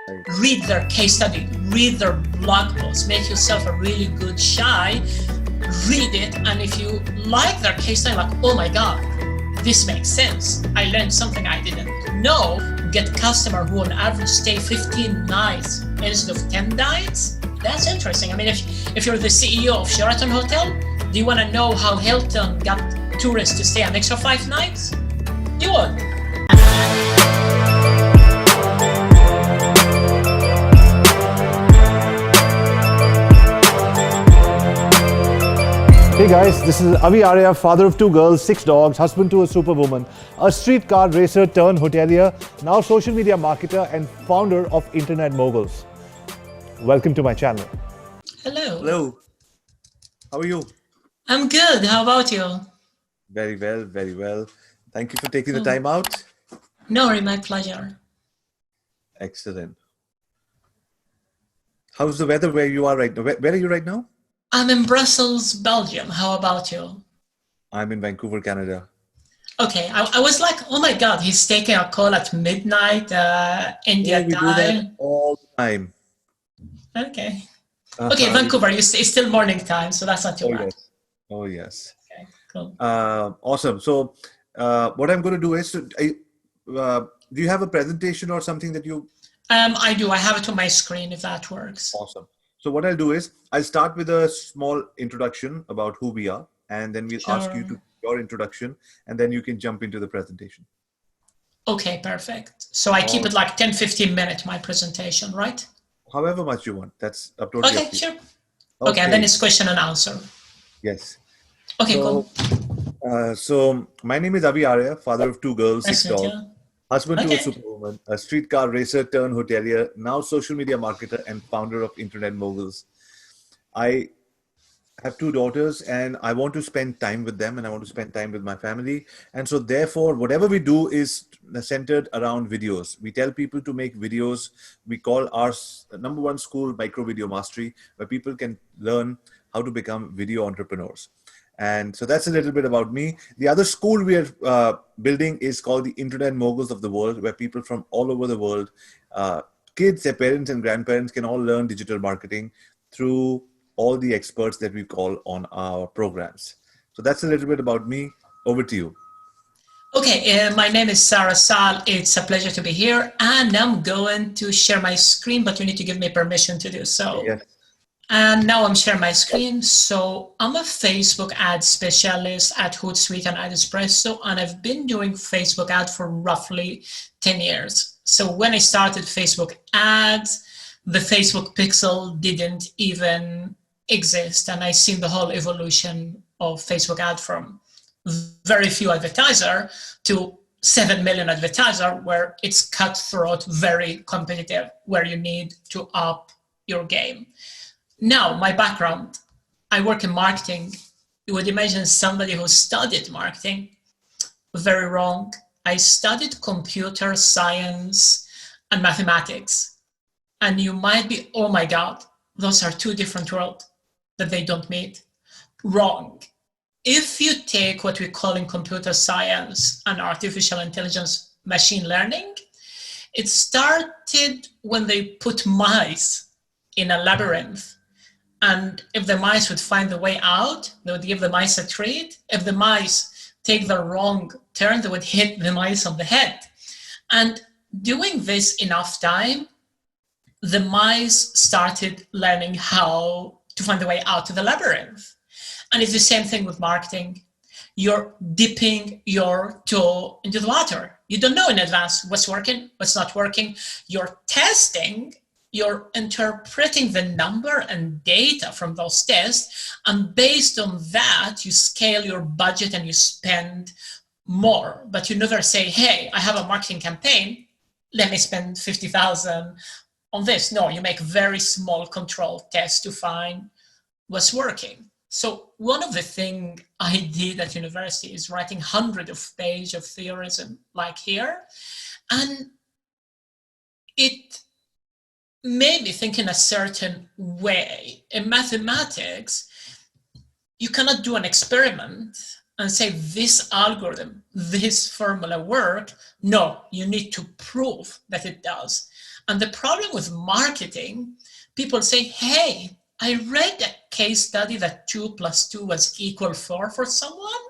Right. Read their case study, read their blog post, make yourself a really good shy, read it, and if you like their case study, like, oh my God, this makes sense, I learned something I didn't know, get customer who on average stay 15 nights instead of 10 nights. That's interesting. I mean, if you're the CEO of Sheraton Hotel, do you want to know how Hilton got tourists to stay an extra 5 nights? You would. Hey guys, this is AskAviArya, father of 2 girls, 6 dogs, husband to a superwoman, a streetcar racer turned hotelier, now social media marketer and founder of Internet Moguls. Welcome to my channel. Hello. Hello. How are you? I'm good. How about you? Very well, very well. Thank you for taking the time out. No, my pleasure. Excellent. How's the weather where you are right now? Where are you right now? I'm in Brussels, Belgium. How about you? I'm in Vancouver, Canada. Okay, I was like, oh my God, he's taking a call at midnight, India We do time. that all the time. Okay. Okay, Vancouver, it's still morning time, so that's not too bad. Yes. Oh, yes. Okay, cool. Awesome. So what I'm going to do is, do you have a presentation or something that you... I do. I have it on my screen, if that works. Awesome. So what I'll do is, I'll start with a small introduction about who we are, and then we'll ask you to your introduction, and then you can jump into the presentation. Okay, perfect. So I keep it like 10-15 minutes, my presentation, right? However much you want. That's up to you. Okay, sure. Okay, and then it's question and answer. Yes. Okay, cool. So my name is AskAviArya, father of 2 girls, 6 dogs, husband to a superwoman, a streetcar racer turned hotelier, now social media marketer and founder of Internet Moguls. I have 2 daughters and I want to spend time with them and I want to spend time with my family. And so therefore, whatever we do is centered around videos. We tell people to make videos. We call our #1 school Micro Video Mastery, where people can learn how to become video entrepreneurs. And so that's a little bit about me. The other school we are building is called the Internet Moguls of the World, where people from all over the world, kids, their parents and grandparents can all learn digital marketing through all the experts that we call on our programs. So that's a little bit about me. Over to you. Okay, my name is Sarah Sal. It's a pleasure to be here. And I'm going to share my screen, but you need to give me permission to do so. Yes. And now I'm sharing my screen. So I'm a Facebook ad specialist at Hootsuite and Adespresso, and I've been doing Facebook ad for roughly 10 years. So when I started Facebook ads, the Facebook pixel didn't even exist. And I've seen the whole evolution of Facebook ad from very few advertiser to 7 million advertiser, where it's cutthroat, very competitive, where you need to up your game. Now, my background, I work in marketing. You would imagine somebody who studied marketing. Very wrong. I studied computer science and mathematics. And you might be, oh my God, those are 2 different worlds that they don't meet. Wrong. If you take what we call in computer science and artificial intelligence machine learning, it started when they put mice in a labyrinth. And if the mice would find the way out, they would give the mice a treat. If the mice take the wrong turn, they would hit the mice on the head. And doing this enough time, the mice started learning how to find the way out of the labyrinth. And it's the same thing with marketing. You're dipping your toe into the water. You don't know in advance what's working, what's not working. You're testing. You're interpreting the number and data from those tests, and based on that, you scale your budget and you spend more. But you never say, hey, I have a marketing campaign, let me spend 50,000 on this. No, you make very small control tests to find what's working. So one of the things I did at university is writing hundreds of pages of theorism like here, and it made me think in a certain way. In mathematics, you cannot do an experiment and say this algorithm, this formula work. No, you need to prove that it does. And the problem with marketing, people say, hey, I read a case study that 2 + 2 was equal 4 for someone.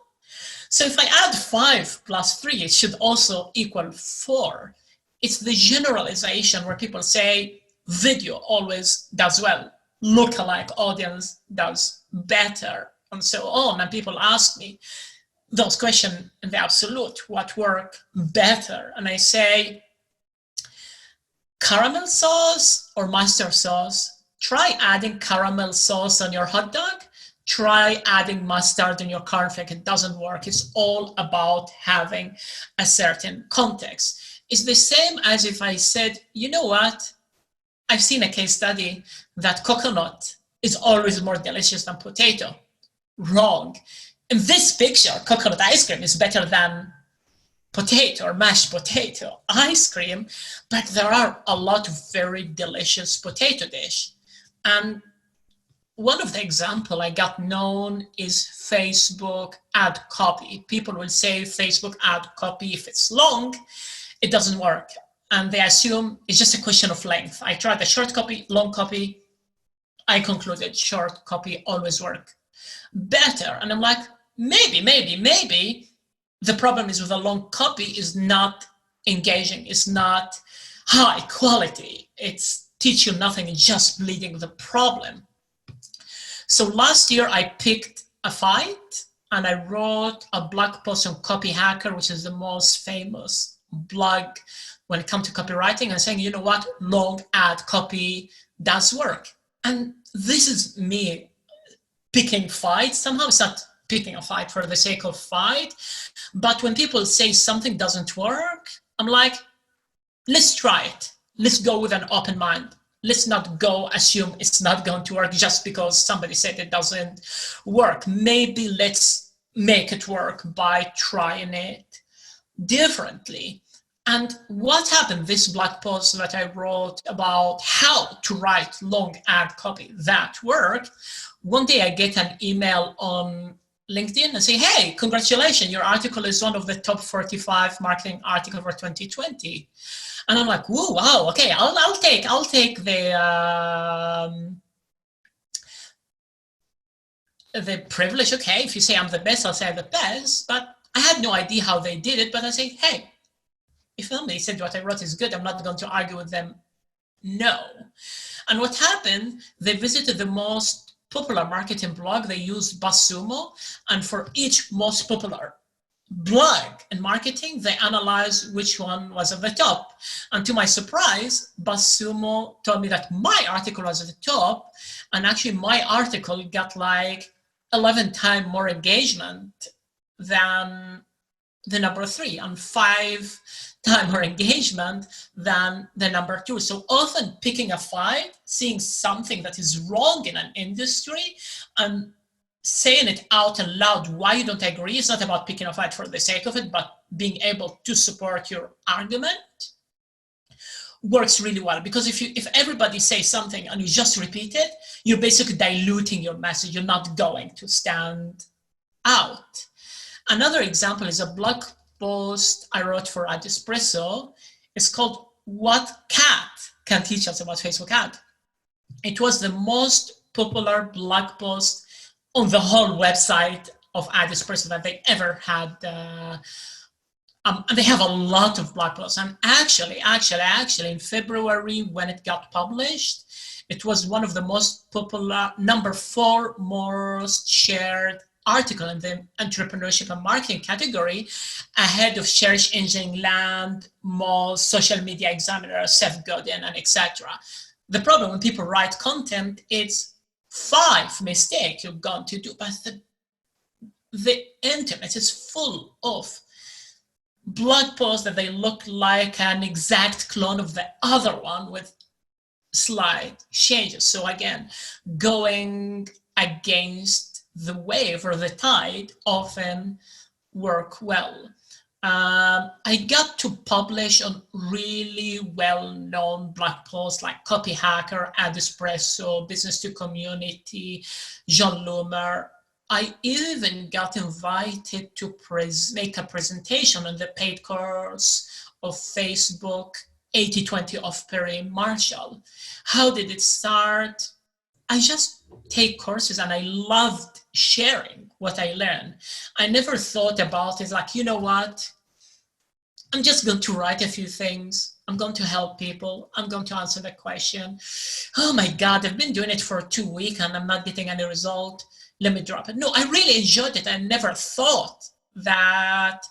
So if I add 5 + 3, it should also equal 4. It's the generalization where people say video always does well, lookalike audience does better, and so on. And people ask me those questions in the absolute, what work better? And I say, caramel sauce or mustard sauce? Try adding caramel sauce on your hot dog. Try adding mustard in your cornflake. It doesn't work. It's all about having a certain context. It's the same as if I said, you know what? I've seen a case study that coconut is always more delicious than potato. Wrong. In this picture, coconut ice cream is better than potato or mashed potato ice cream, but there are a lot of very delicious potato dish. And one of the example I got known is Facebook ad copy. People will say Facebook ad copy, if it's long, it doesn't work. And they assume it's just a question of length. I tried the short copy, long copy. I concluded short copy always work better. And I'm like, maybe. The problem is with a long copy is not engaging. It's not high quality. It's teach you nothing. It's just bleeding the problem. So last year I picked a fight and I wrote a blog post on Copy Hacker, which is the most famous blog when it comes to copywriting, and saying, you know what, long ad copy does work. And this is me picking fights. Somehow it's not picking a fight for the sake of fight. But when people say something doesn't work, I'm like, let's try it. Let's go with an open mind. Let's not go assume it's not going to work just because somebody said it doesn't work. Maybe let's make it work by trying it differently. And what happened, this blog post that I wrote about how to write long ad copy that worked, one day I get an email on LinkedIn and say, hey, congratulations, your article is one of the top 45 marketing articles for 2020. And I'm like, whoa, wow, okay, I'll take the privilege. Okay, if you say I'm the best, I'll say I'm the best. But I had no idea how they did it. But I say, hey, if somebody said what I wrote is good, I'm not going to argue with them. No. And what happened, they visited the most popular marketing blog. They used BuzzSumo. And for each most popular blog in marketing, they analyzed which one was at the top. And to my surprise, BuzzSumo told me that my article was at the top. And actually, my article got like 11 times more engagement than the number 3 and 5 times more engagement than the number 2. So often picking a fight, seeing something that is wrong in an industry and saying it out loud why you don't agree. It's not about picking a fight for the sake of it, but being able to support your argument works really well. Because if everybody says something and you just repeat it, you're basically diluting your message. You're not going to stand out. Another example is a blog post I wrote for Adespresso. It's called What Cat Can Teach Us About Facebook Ad. It was the most popular blog post on the whole website of Adespresso that they ever had. And they have a lot of blog posts. And actually, in February, when it got published, it was one of the most popular, number 4 most shared article in the entrepreneurship and marketing category, ahead of Search Engine Land, Moz, Social Media Examiner, Seth Godin, and etc. The problem when people write content, it's 5 mistakes you're going to do, but the internet is full of blog posts that they look like an exact clone of the other one with slight changes. So again, going against the wave or the tide often work well. I got to publish on really well-known blog posts like Copy Hacker, Adespresso, Business to Community, John Loomer. I even got invited to make a presentation on the paid course of Facebook 80-20 of Perry Marshall. How did it start? I just take courses and I loved sharing what I learned. I never thought about it like, you know what? I'm just going to write a few things. I'm going to help people. I'm going to answer the question. Oh my God, I've been doing it for 2 weeks and I'm not getting any result. Let me drop it. No, I really enjoyed it. I never thought that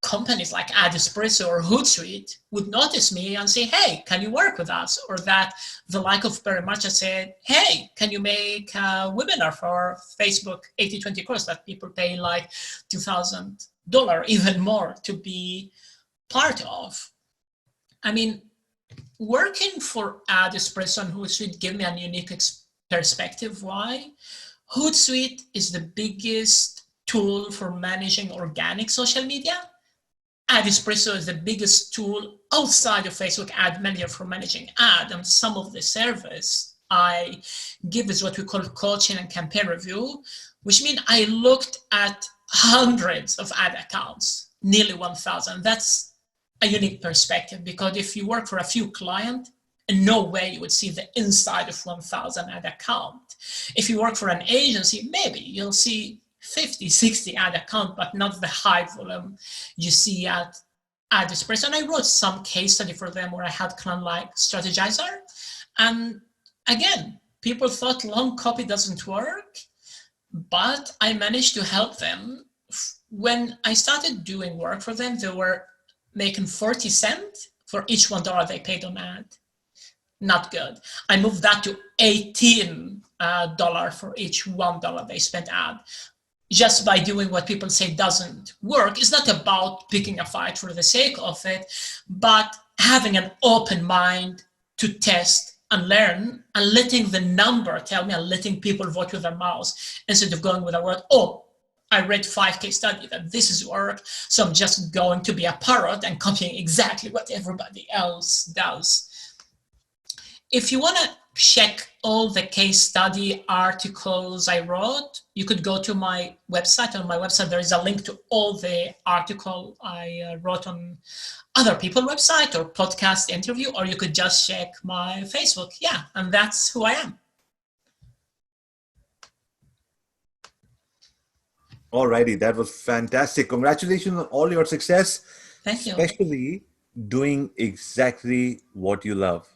companies like Adespresso or Hootsuite would notice me and say, hey, can you work with us? Or that the like of Perry Marshall said, hey, can you make a webinar for Facebook 80-20 course that people pay like $2,000, even more, to be part of? I mean, working for Adespresso and Hootsuite gave me a unique perspective. Why? Hootsuite is the biggest tool for managing organic social media. Adespresso is the biggest tool outside of Facebook Ad Manager for managing ad, and some of the service I give is what we call coaching and campaign review, which means I looked at hundreds of ad accounts, nearly 1,000. That's a unique perspective, because if you work for a few clients, in no way you would see the inside of 1,000 ad account. If you work for an agency, maybe you'll see 50, 60 ad account, but not the high volume you see at Adespresso. And I wrote some case study for them where I had kind of like strategizer. And again, people thought long copy doesn't work, but I managed to help them. When I started doing work for them, they were making 40 cents for each $1 they paid on ad. Not good. I moved that to $18 for each $1 they spent ad. Just by doing what people say doesn't work. It's not about picking a fight for the sake of it, but having an open mind to test and learn, and letting the number tell me, and letting people vote with their mouths instead of going with a word, oh, I read 5 case studies that this is work, so I'm just going to be a parrot and copying exactly what everybody else does. If you want to check all the case study articles I wrote, you could go to my website. On my website, there is a link to all the article I wrote on other people's website or podcast interview, or you could just check my Facebook. Yeah, and that's who I am. Alrighty, that was fantastic. Congratulations on all your success. Thank you. Especially doing exactly what you love.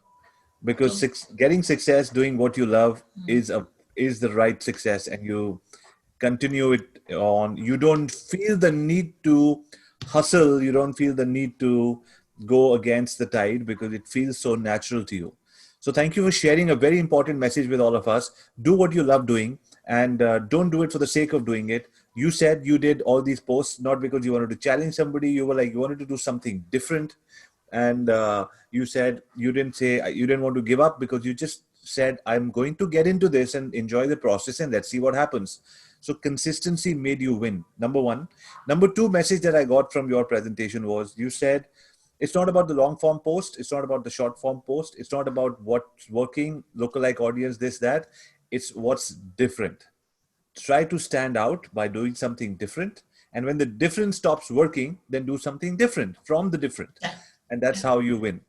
Because getting success doing what you love is the right success, and you continue it on. You don't feel the need to hustle. You don't feel the need to go against the tide, because it feels so natural to you. So thank you for sharing a very important message with all of us. Do what you love doing, and don't do it for the sake of doing it. You said you did all these posts not because you wanted to challenge somebody. You were like, you wanted to do something different. And you said you didn't want to give up, because you just said, I'm going to get into this and enjoy the process, and let's see what happens. So consistency made you win, number one. Number two message that I got from your presentation was, you said, it's not about the long form post. It's not about the short form post. It's not about what's working, lookalike audience, this, that. It's what's different. Try to stand out by doing something different. And when the different stops working, then do something different from the different. Yeah. And that's how you win.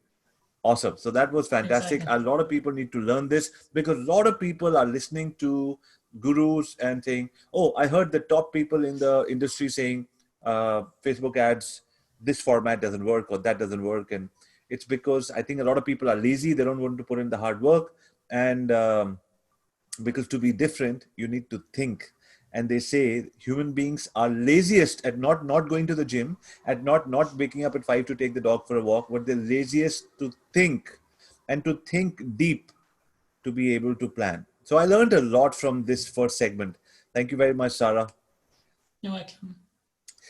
Awesome. So that was fantastic. Exactly. A lot of people need to learn this, because a lot of people are listening to gurus and saying, oh, I heard the top people in the industry saying Facebook ads, this format doesn't work or that doesn't work. And it's because I think a lot of people are lazy. They don't want to put in the hard work. And because to be different, you need to think. And they say human beings are laziest at not going to the gym, at not waking up at 5 to take the dog for a walk, but they're laziest to think, and to think deep, to be able to plan. So I learned a lot from this first segment. Thank you very much, Sarah. You're welcome.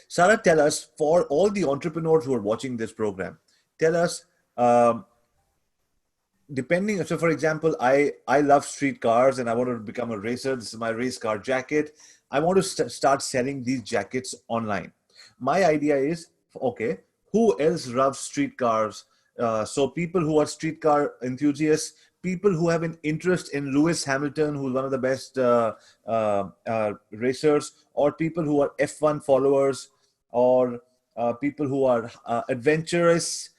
Sarah, tell us, for all the entrepreneurs who are watching this program, tell us, depending, so for example, I love street cars and I want to become a racer. This is my race car jacket. I want to start selling these jackets online. My idea is, okay, who else loves street cars? So people who are street car enthusiasts, people who have an interest in Lewis Hamilton, who's one of the best racers, or people who are F1 followers, or people who are adventurous,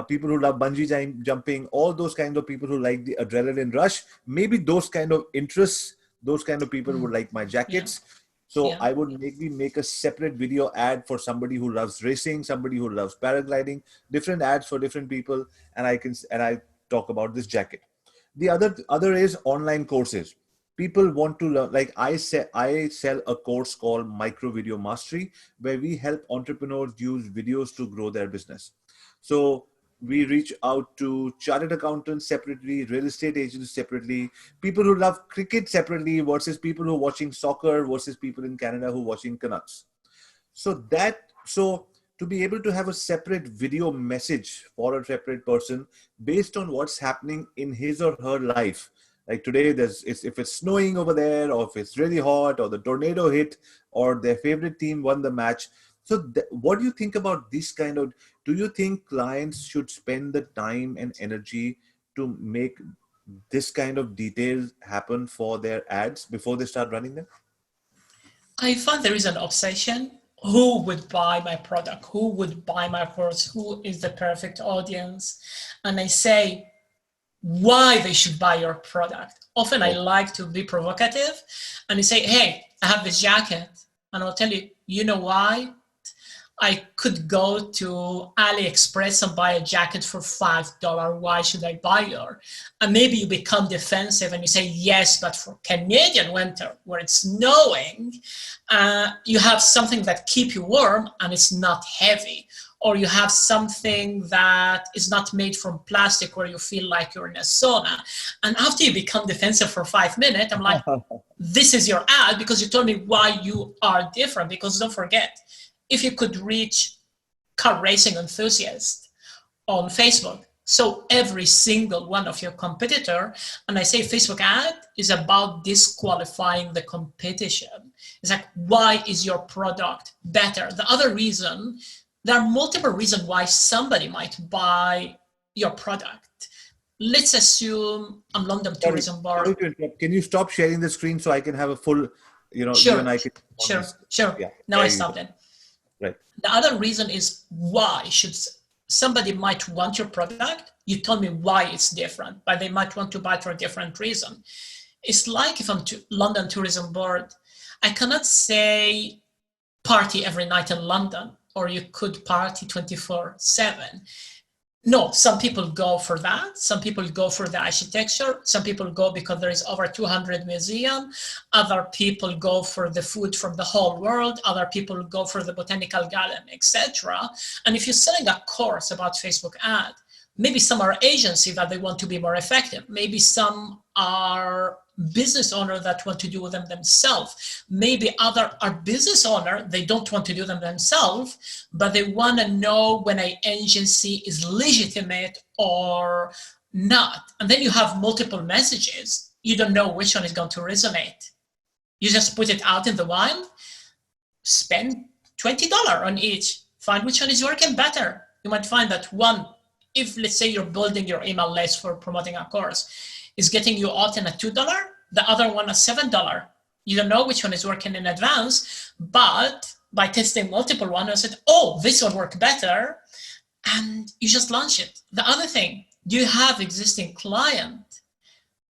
people who love bungee jumping, all those kind of people who like the adrenaline rush, maybe those kind of interests, those kind of people would like my jackets. So I would maybe make a separate video ad for somebody who loves racing, somebody who loves paragliding, different ads for different people, and I talk about this jacket. The other is online courses. People want to learn, like I sell a course called Micro Video Mastery, where we help entrepreneurs use videos to grow their business. So we reach out to chartered accountants separately, real estate agents separately, people who love cricket separately versus people who are watching soccer versus people in Canada who are watching Canucks. So to be able to have a separate video message for a separate person based on what's happening in his or her life. Like today, if it's snowing over there, or if it's really hot, or the tornado hit, or their favorite team won the match. So what do you think about this kind of, do you think clients should spend the time and energy to make this kind of details happen for their ads before they start running them? I find there is an obsession. Who would buy my product? Who would buy my course? Who is the perfect audience? And I say, why they should buy your product. Often I like to be provocative and I say, hey, I have this jacket. And I'll tell you, you know why? I could go to AliExpress and buy a jacket for $5. Why should I buy yours? And maybe you become defensive and you say, yes, but for Canadian winter, where it's snowing, you have something that keep you warm and it's not heavy. Or you have something that is not made from plastic where you feel like you're in a sauna. And after you become defensive for 5 minutes, I'm like, this is your ad because you told me why you are different. Because don't forget, if you could reach car racing enthusiasts on Facebook, so every single one of your competitor, and I say Facebook ad is about disqualifying the competition. It's like, why is your product better? The other reason, there are multiple reasons why somebody might buy your product. Let's assume I'm London Tourism Board. Can you stop sharing the screen so I can have a full, you and I can. Sure. Yeah, now I stopped it. Right. The other reason is why should somebody might want your product. You told me why it's different, but they might want to buy it for a different reason. It's like if I'm London Tourism Board, I cannot say party every night in London, or you could party 24/7. No, some people go for that. Some people go for the architecture. Some people go because there is over 200 museums. Other people go for the food from the whole world. Other people go for the botanical garden, etc. And if you're selling a course about Facebook ad, maybe some are agency that they want to be more effective. Maybe some are business owner that want to do them themselves. Maybe other are business owner, they don't want to do them themselves, but they want to know when an agency is legitimate or not. And then you have multiple messages. You don't know which one is going to resonate. You just put it out in the wild, spend $20 on each, find which one is working better. You might find that one, if let's say you're building your email list for promoting a course, is getting you out in at $2, the other one at $7. You don't know which one is working in advance, but by testing multiple ones, I said, oh, this one worked better, and you just launch it. The other thing, do you have existing client?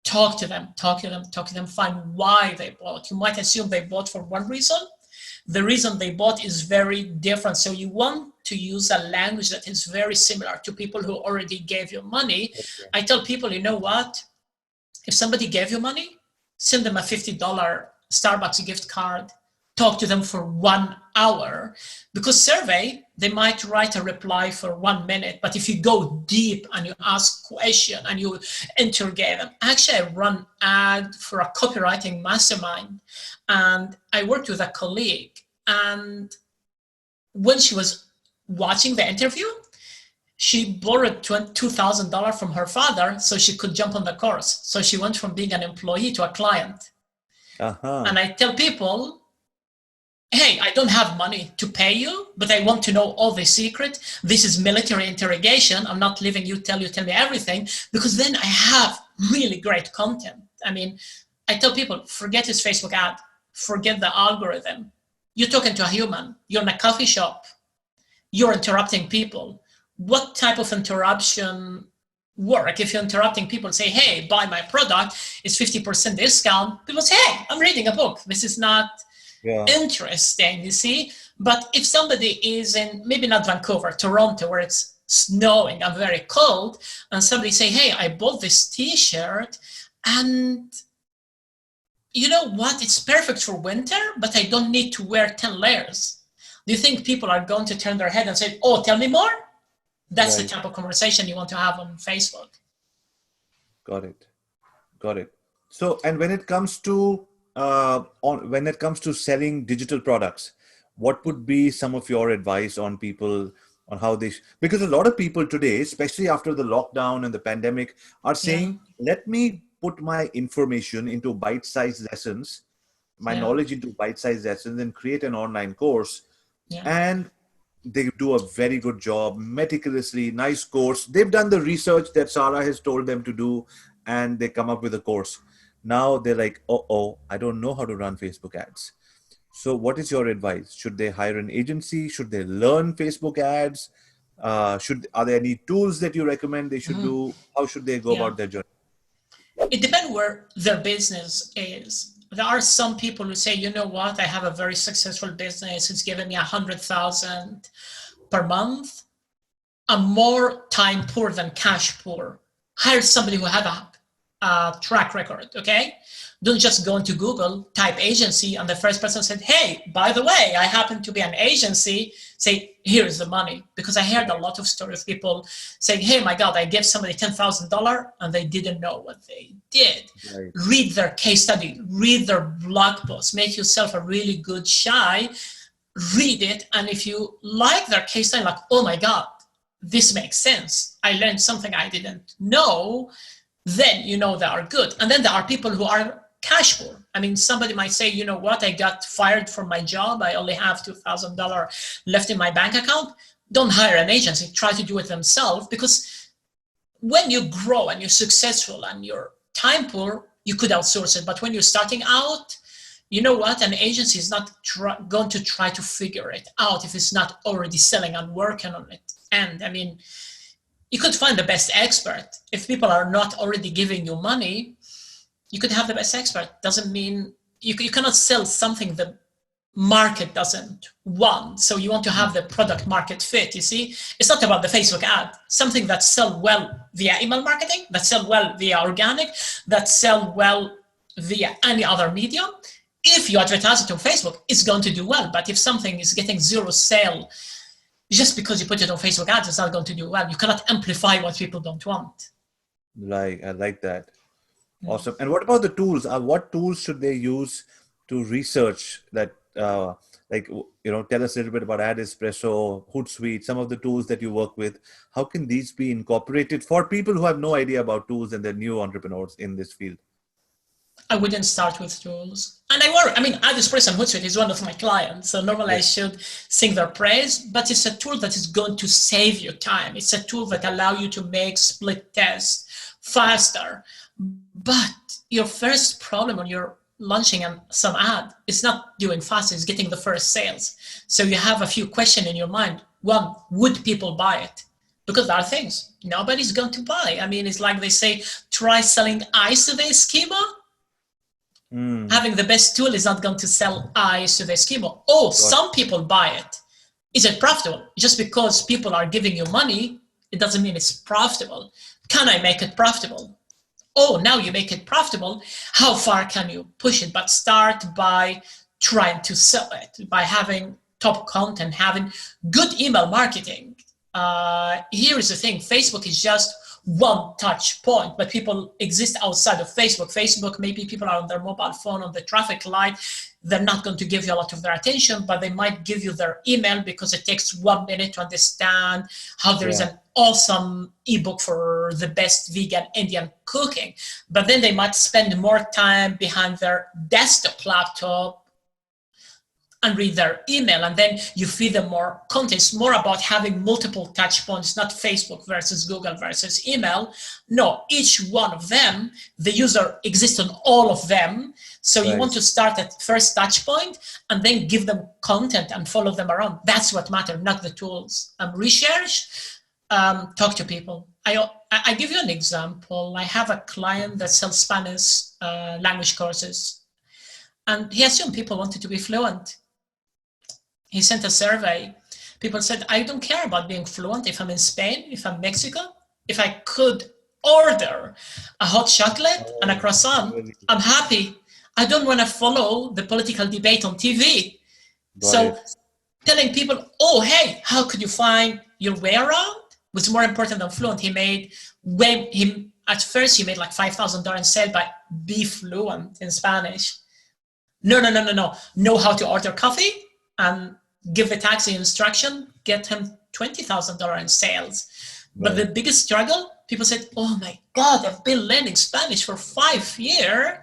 Talk to them, find why they bought. You might assume they bought for one reason. The reason they bought is very different. So you want to use a language that is very similar to people who already gave you money. Okay. I tell people, you know what? If somebody gave you money, send them a $50 Starbucks gift card, talk to them for 1 hour, because survey, they might write a reply for 1 minute, but if you go deep and you ask question and you interrogate them, actually I run ad for a copywriting mastermind, and I worked with a colleague, and when she was watching the interview, she borrowed $2,000 from her father so she could jump on the course. So she went from being an employee to a client. And I tell people, hey, I don't have money to pay you, but I want to know all the secret. This is military interrogation. I'm not leaving you, tell me everything, because then I have really great content. I mean, I tell people, forget his Facebook ad, forget the algorithm. You're talking to a human. You're in a coffee shop. You're interrupting people. what type of interruption work. If you're interrupting people, say, hey, buy my product, it's 50% discount. People say, hey, I'm reading a book. This is not interesting, you see? But if somebody is in, maybe not Vancouver, Toronto, where it's snowing and very cold, and somebody say, hey, I bought this t-shirt and you know what, it's perfect for winter, but I don't need to wear 10 layers. Do you think people are going to turn their head and say, oh, tell me more? That's the type of conversation you want to have on Facebook. Got it. So, and when it comes to selling digital products, what would be some of your advice on people on how they, because a lot of people today, especially after the lockdown and the pandemic, are saying, let me put my information into bite-sized lessons, my knowledge into bite-sized lessons, and create an online course. And they do a very good job, meticulously, nice course. They've done the research that Sarah has told them to do, and they come up with a course. Now they're like, oh, I don't know how to run Facebook ads. So what is your advice? Should they hire an agency? Should they learn Facebook ads? Are there any tools that you recommend they should do? How should they go about their journey? It depends where their business is. There are some people who say, you know what, I have a very successful business. It's giving me 100,000 per month. I'm more time poor than cash poor. Hire somebody who have a track record, okay? Don't just go into Google, type agency, and the first person said, hey, by the way, I happen to be an agency, say, here's the money. Because I heard a lot of stories of people saying, hey, my God, I gave somebody $10,000 and they didn't know what they did. Right. Read their case study, read their blog post, make yourself a really good shy, read it. And if you like their case study, like, oh my God, this makes sense. I learned something I didn't know, then you know they are good. And then there are people who are cash poor. I mean, somebody might say, you know what, I got fired from my job. I only have $2,000 left in my bank account. Don't hire an agency. Try to do it themselves, because when you grow and you're successful and you're time poor, you could outsource it. But when you're starting out, you know what, an agency is not going to try to figure it out if it's not already selling and working on it. And I mean, you could find the best expert. If people are not already giving you money, you could have the best expert. Doesn't mean you cannot sell something the market doesn't want. So you want to have the product market fit, you see? It's not about the Facebook ad. Something that sell well via email marketing, that sell well via organic, that sell well via any other medium. If you advertise it on Facebook, it's going to do well. But if something is getting zero sale, just because you put it on Facebook ads, it's not going to do well. You cannot amplify what people don't want. Like, I like that. Awesome. And what about the tools? What tools should they use to research that? Like, you know, tell us a little bit about Ad Espresso, Hootsuite, some of the tools that you work with. How can these be incorporated for people who have no idea about tools and they're new entrepreneurs in this field? I wouldn't start with tools. And I mean, Ad Espresso and Hootsuite is one of my clients. So normally I should sing their praise, but it's a tool that is going to save you time. It's a tool that allows you to make split tests faster. But your first problem when you're launching some ad is not doing fast, it's getting the first sales. So you have a few questions in your mind. One, would people buy it? Because there are things nobody's going to buy. I mean, it's like they say, try selling ice to the Eskimo. Having the best tool is not going to sell ice to the Eskimo. Oh, some people buy it. Is it profitable? Just because people are giving you money, it doesn't mean it's profitable. Can I make it profitable? Oh, now you make it profitable. How far can you push it? But start by trying to sell it, by having top content, having good email marketing. Here is the thing, Facebook is just one touch point, but people exist outside of Facebook. Facebook, maybe people are on their mobile phone, on the traffic light. They're not going to give you a lot of their attention, but they might give you their email because it takes 1 minute to understand how there is an awesome ebook for the best vegan Indian cooking. But then they might spend more time behind their desktop laptop and read their email, and then you feed them more content. It's more about having multiple touch points, not Facebook versus Google versus email. No, each one of them, the user exists on all of them. So you want to start at first touch point and then give them content and follow them around. That's what matters, not the tools. Research, talk to people. I give you an example. I have a client that sells Spanish language courses, and he assumed people wanted to be fluent. He sent a survey. People said, I don't care about being fluent if I'm in Spain, if I'm Mexico, if I could order a hot chocolate and a croissant, I'm happy. I don't want to follow the political debate on TV. So telling people, oh, hey, how could you find your way around was more important than fluent. At first he made like $5,000 in sale by be fluent in Spanish. No. Know how to order coffee and give the taxi instruction, get him $20,000 in sales. But the biggest struggle, people said, oh my God, I've been learning Spanish for 5 years.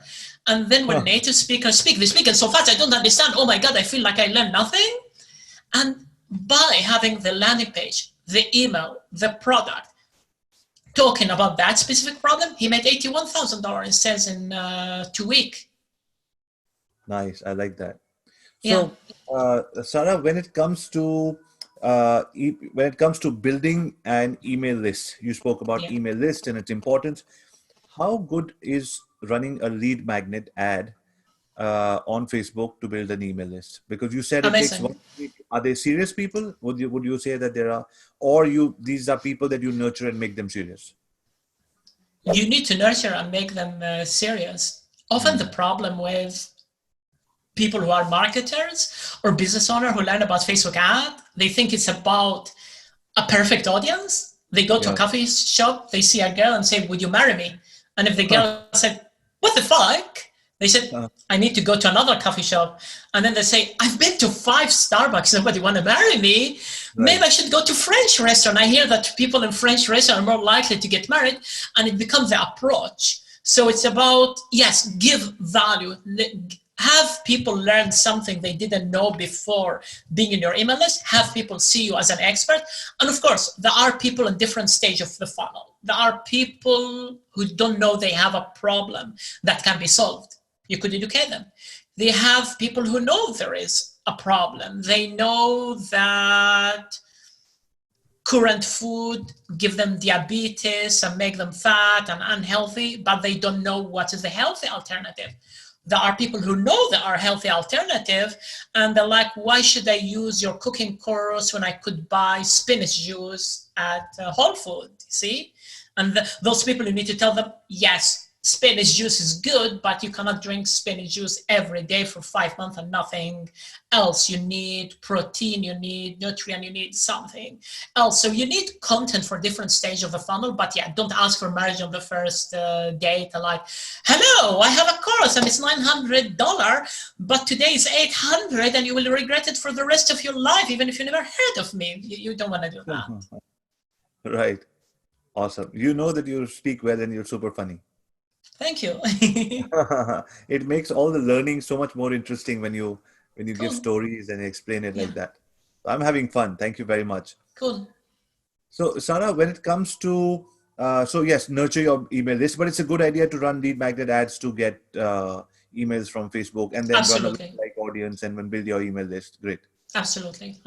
And then when native speakers speak, they speak so fast, I don't understand. Oh my God, I feel like I learned nothing. And by having the landing page, the email, the product, talking about that specific problem, he made $81,000 in sales in 2 weeks. Nice, I like that. So, Sarah, when it comes to building an email list, you spoke about email list and its importance. How good is running a lead magnet ad on Facebook to build an email list? Because you said it takes 1 week. Are they serious people? Would you say that there are, or these are people that you nurture and make them serious? You need to nurture and make them serious. Often the problem with people who are marketers or business owners who learn about Facebook ad, they think it's about a perfect audience. They go to a coffee shop, they see a girl and say, would you marry me? And if the girl said, what the fuck? They said, I need to go to another coffee shop. And then they say, I've been to 5 Starbucks, nobody want to marry me. Maybe I should go to French restaurant. I hear that people in French restaurant are more likely to get married, and it becomes the approach. So it's about, yes, give value. Have people learn something they didn't know before being in your email list. Have people see you as an expert. And of course, there are people in different stage of the funnel. There are people who don't know they have a problem that can be solved. You could educate them. They have people who know there is a problem. They know that current food give them diabetes and make them fat and unhealthy, but they don't know what is the healthy alternative. There are people who know there are healthy alternative, and they're like, why should I use your cooking course when I could buy spinach juice at Whole Foods, see? And those people, you need to tell them, yes, spinach juice is good, but you cannot drink spinach juice every day for 5 months and nothing else. You need protein, you need nutrient, you need something else. So you need content for different stage of the funnel, but yeah, don't ask for marriage on the first date. Like, hello, I have a course and it's $900, but today is $800 and you will regret it for the rest of your life, even if you never heard of me. You don't want to do that. Right. Awesome. You know that you speak well and you're super funny. Thank you. It makes all the learning so much more interesting when you give stories and explain it like that. I'm having fun. Thank you very much. Cool. So Sarah, when it comes to so yes, nurture your email list, but it's a good idea to run lead magnet ads to get emails from Facebook, and then run a like audience and then build your email list. Great. Absolutely.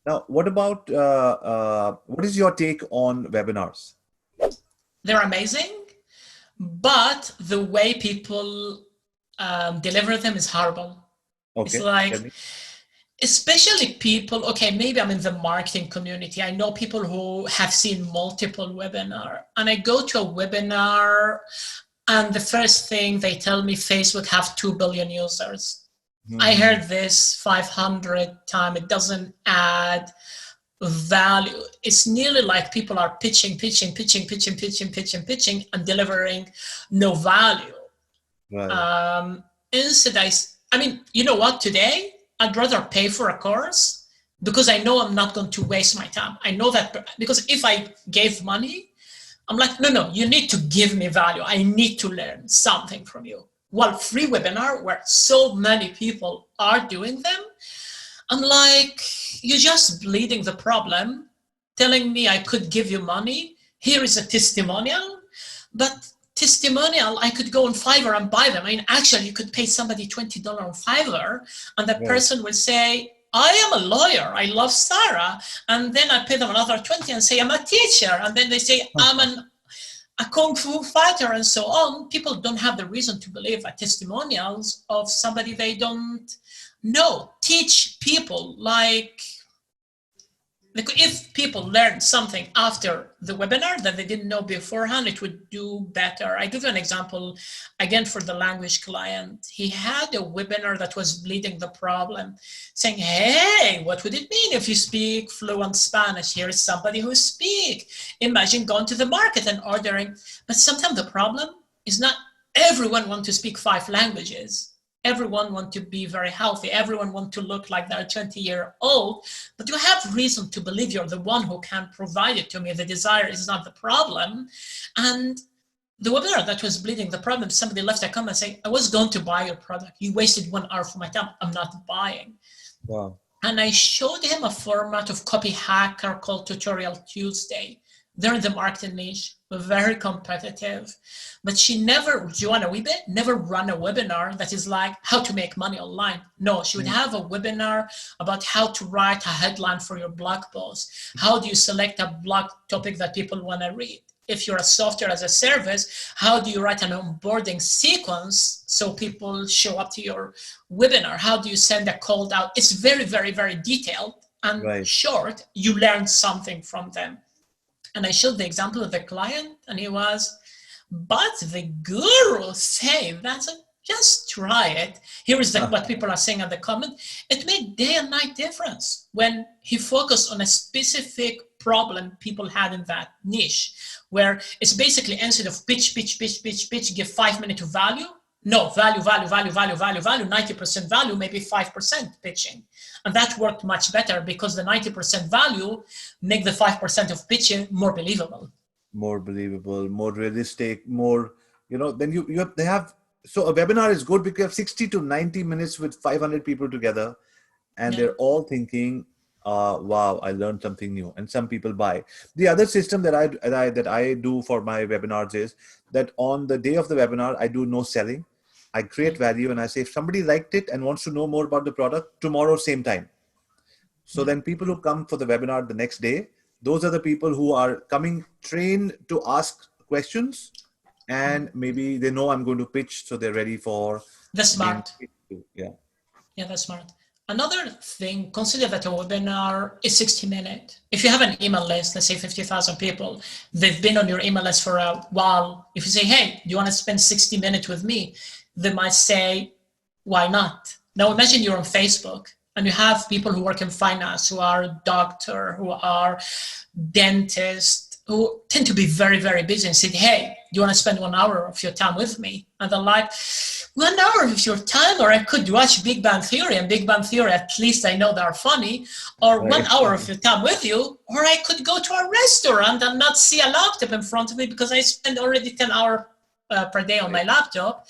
Now, what about what is your take on webinars? They're amazing. But the way people deliver them is horrible. Okay. It's like, especially people, okay, maybe I'm in the marketing community. I know people who have seen multiple webinars, and I go to a webinar and the first thing they tell me, Facebook have 2 billion users. I heard this 500 times. It doesn't add value. It's nearly like people are pitching and delivering no value. Right. Instead, I mean, you know what, today I'd rather pay for a course because I know I'm not going to waste my time. I know that, because if I gave money, I'm like, no, you need to give me value. I need to learn something from you. Well, free webinar where so many people are doing them, I'm like, you're just bleeding the problem, telling me I could give you money. Here is a testimonial, but testimonial, I could go on Fiverr and buy them. I mean, actually, you could pay somebody $20 on Fiverr, and that person will say, I am a lawyer, I love Sarah, and then I pay them another 20 and say I'm a teacher, and then they say I'm a kung fu fighter and so on. People don't have the reason to believe testimonials of somebody they don't know. Teach people, like if people learn something after the webinar that they didn't know beforehand, it would do better. I give you an example, again, for the language client. He had a webinar that was bleeding the problem, saying, hey, what would it mean if you speak fluent Spanish? Here is somebody who speaks. Imagine going to the market and ordering. But sometimes the problem is not everyone wants to speak 5 languages. Everyone wants to be very healthy. Everyone wants to look like they're 20-year-old, but you have reason to believe you're the one who can provide it to me. The desire is not the problem. And the webinar that was bleeding the problem, somebody left a comment saying, I was going to buy your product. You wasted 1 hour for my time. I'm not buying. Wow. And I showed him a format of copy hacker called Tutorial Tuesday. They're in the marketing niche, very competitive, but she never, Joanna Wiebe, never run a webinar that is like how to make money online. No, she would have a webinar about how to write a headline for your blog post. How do you select a blog topic that people want to read? If you're a software as a service, how do you write an onboarding sequence so people show up to your webinar? How do you send a call out? It's very, very, very detailed and short. You learn something from them. And I showed the example of the client, and he was, but the guru say that's just try it. Here is what people are saying at the comment. It made day and night difference when he focused on a specific problem people had in that niche, where it's basically instead of pitch, give 5 minutes of value. No, value, 90% value, maybe 5% pitching. And that worked much better because the 90% value make the 5% of pitching more believable. More believable, more realistic, more, then they have, so a webinar is good because you have 60 to 90 minutes with 500 people together and they're all thinking, wow, I learned something new, and some people buy. The other system that I do for my webinars is that on the day of the webinar, I do no selling. I create value and I say, if somebody liked it and wants to know more about the product, tomorrow, same time. So then people who come for the webinar the next day, those are the people who are coming trained to ask questions, and maybe they know I'm going to pitch, so they're ready for. That's smart. Yeah, that's smart. Another thing, consider that a webinar is 60 minutes. If you have an email list, let's say 50,000 people, they've been on your email list for a while. If you say, hey, do you want to spend 60 minutes with me? They might say, why not? Now imagine you're on Facebook and you have people who work in finance, who are doctor, who are dentists, who tend to be very, very busy, and say, hey, do you want to spend 1 hour of your time with me? And they're like, 1 hour of your time, or I could watch Big Bang Theory, and Big Bang Theory, at least I know they're funny, or 1 hour of your time with you, or I could go to a restaurant and not see a laptop in front of me because I spend already 10 hours per day on my laptop.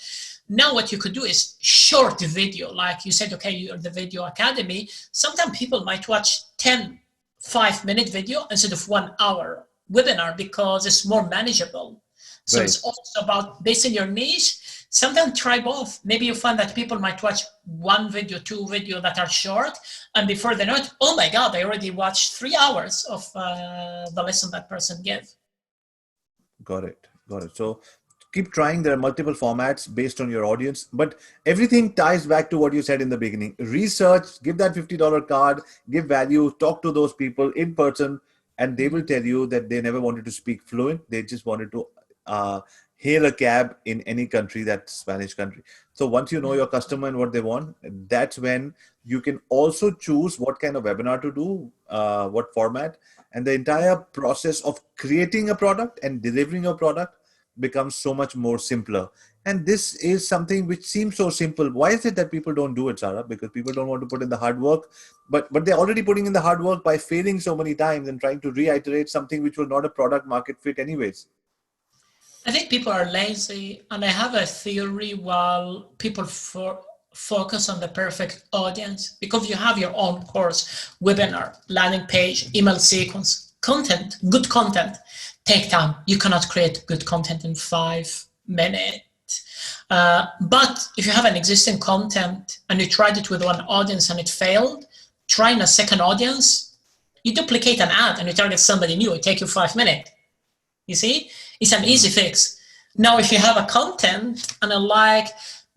Now what you could do is short video, like you said, okay, you're the Video Academy. Sometimes people might watch 10 5-minute video instead of 1 hour webinar because it's more manageable. So it's also about, based on your niche, sometimes try both. Maybe you find that people might watch 1 video, 2 video that are short, and before they know it, oh my God, I already watched 3 hours of the lesson that person gave. Got it. So keep trying. There are multiple formats based on your audience, but everything ties back to what you said in the beginning. Research, give that $50 card, give value, talk to those people in person, and they will tell you that they never wanted to speak fluent. They just wanted to hail a cab in any country, that Spanish country. So once you know your customer and what they want, that's when you can also choose what kind of webinar to do, what format, and the entire process of creating a product and delivering a product becomes so much more simpler. And this is something which seems so simple. Why is it that people don't do it, Sarah? Because people don't want to put in the hard work, but they're already putting in the hard work by failing so many times and trying to reiterate something which was not a product market fit anyways. I think people are lazy, and I have a theory while people focus on the perfect audience, because you have your own course, webinar, landing page, email sequence, content, good content, take time. You cannot create good content in 5 minutes. But if you have an existing content and you tried it with one audience and it failed, trying a second audience, you duplicate an ad and you target somebody new. It takes you 5 minutes. You see? It's an easy fix. Now, if you have a content and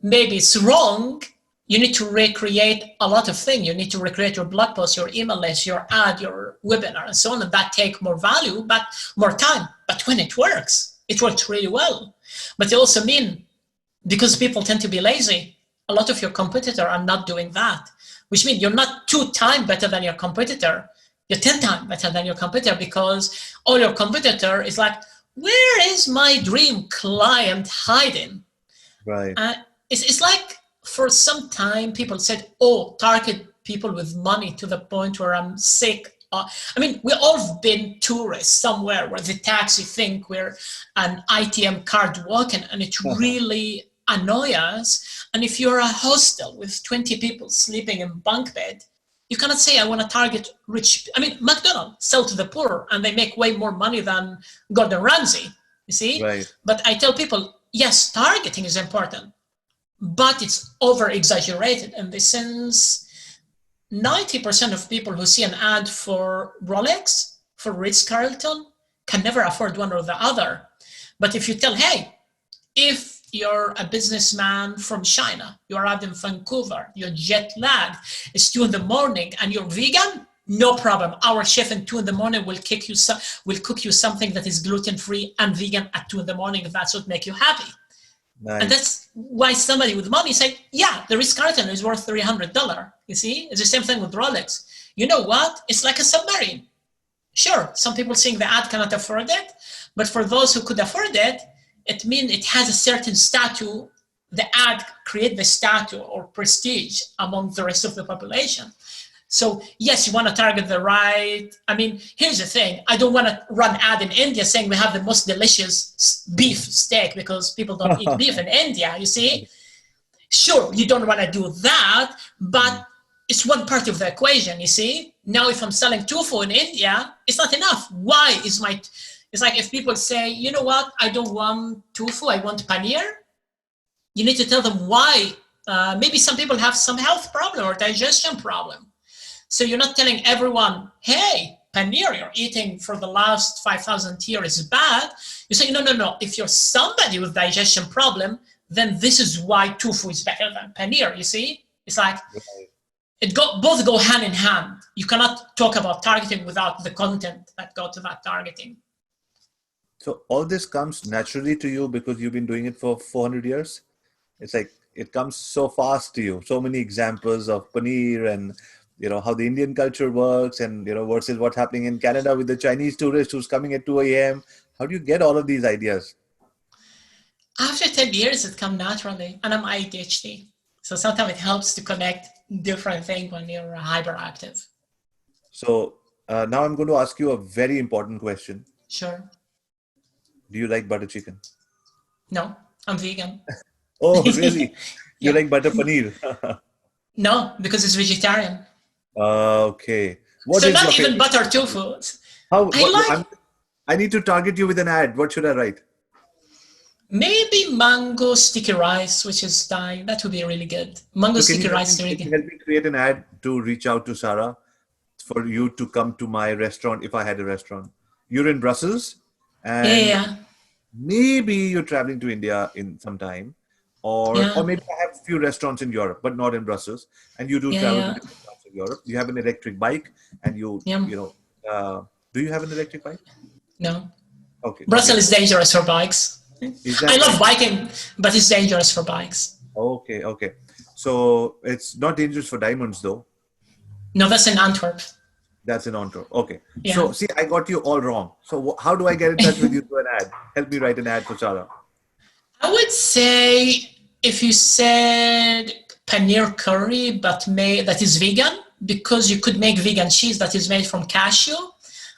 maybe it's wrong, you need to recreate a lot of things. You need to recreate your blog post, your email list, your ad, your webinar, and so on. And that takes more value, but more time. But when it works really well. But it also means, because people tend to be lazy, a lot of your competitors are not doing that, which means you're not 2 times better than your competitor. You're 10 times better than your competitor, because all your competitor is like, where is my dream client hiding? Right. It's like, for some time, people said, oh, target people with money, to the point where I'm sick. We all been tourists somewhere where the taxi think we're an ATM card walking, and it really annoys us. And if you're a hostel with 20 people sleeping in bunk bed, you cannot say, I want to target rich. McDonald's sell to the poor, and they make way more money than Gordon Ramsay, you see? Right. But I tell people, yes, targeting is important, but it's over-exaggerated in the sense 90% of people who see an ad for Rolex, for Ritz-Carlton, can never afford one or the other. But if you tell, hey, if you're a businessman from China, you're out in Vancouver, you're jet lagged, it's 2 in the morning and you're vegan, no problem. Our chef at 2 in the morning will cook you something that is gluten-free and vegan at 2 in the morning if that's what makes you happy. Nice. And that's why somebody with money say, yeah, the Ritz-Carlton is worth $300. You see, it's the same thing with Rolex. You know what? It's like a submarine. Sure, some people think the ad cannot afford it, but for those who could afford it, it means it has a certain status. The ad creates the status or prestige among the rest of the population. So yes, you want to target the right. Here's the thing. I don't want to run ad in India saying we have the most delicious beef steak, because people don't eat beef in India, you see? Sure, you don't want to do that, but it's one part of the equation, you see? Now, if I'm selling tofu in India, it's not enough. Why is it's like if people say, you know what, I don't want tofu, I want paneer. You need to tell them why. Maybe some people have some health problem or digestion problem. So you're not telling everyone, hey, paneer you're eating for the last 5,000 years is bad. You say, no. If you're somebody with digestion problem, then this is why tofu is better than paneer, you see? It's like, both go hand in hand. You cannot talk about targeting without the content that go to that targeting. So all this comes naturally to you because you've been doing it for 400 years? It's like, it comes so fast to you. So many examples of paneer and how the Indian culture works and, versus what's happening in Canada with the Chinese tourist who's coming at 2 a.m. How do you get all of these ideas? After 10 years, it comes naturally. And I'm ADHD. So sometimes it helps to connect different things when you're hyperactive. So now I'm going to ask you a very important question. Sure. Do you like butter chicken? No, I'm vegan. Oh, really? You like butter paneer? No, because it's vegetarian. Okay. So not even butter tofu. I need to target you with an ad. What should I write? Maybe mango sticky rice, which is Thai. That would be really good. Mango sticky rice is really good. Help me create an ad to reach out to Sarah for you to come to my restaurant if I had a restaurant. You're in Brussels and maybe you're traveling to India in some time. Or maybe I have a few restaurants in Europe, but not in Brussels. And you do travel to different parts of Europe. You have an electric bike and do you have an electric bike? No. Okay. Brussels is dangerous for bikes. I love biking, but it's dangerous for bikes. Okay. So it's not dangerous for diamonds though? No, that's in Antwerp. That's in Antwerp. Okay. Yeah. So see, I got you all wrong. So how do I get in touch with you to an ad? Help me write an ad for Sarah. I would say if you said paneer curry, but that is vegan, because you could make vegan cheese that is made from cashew,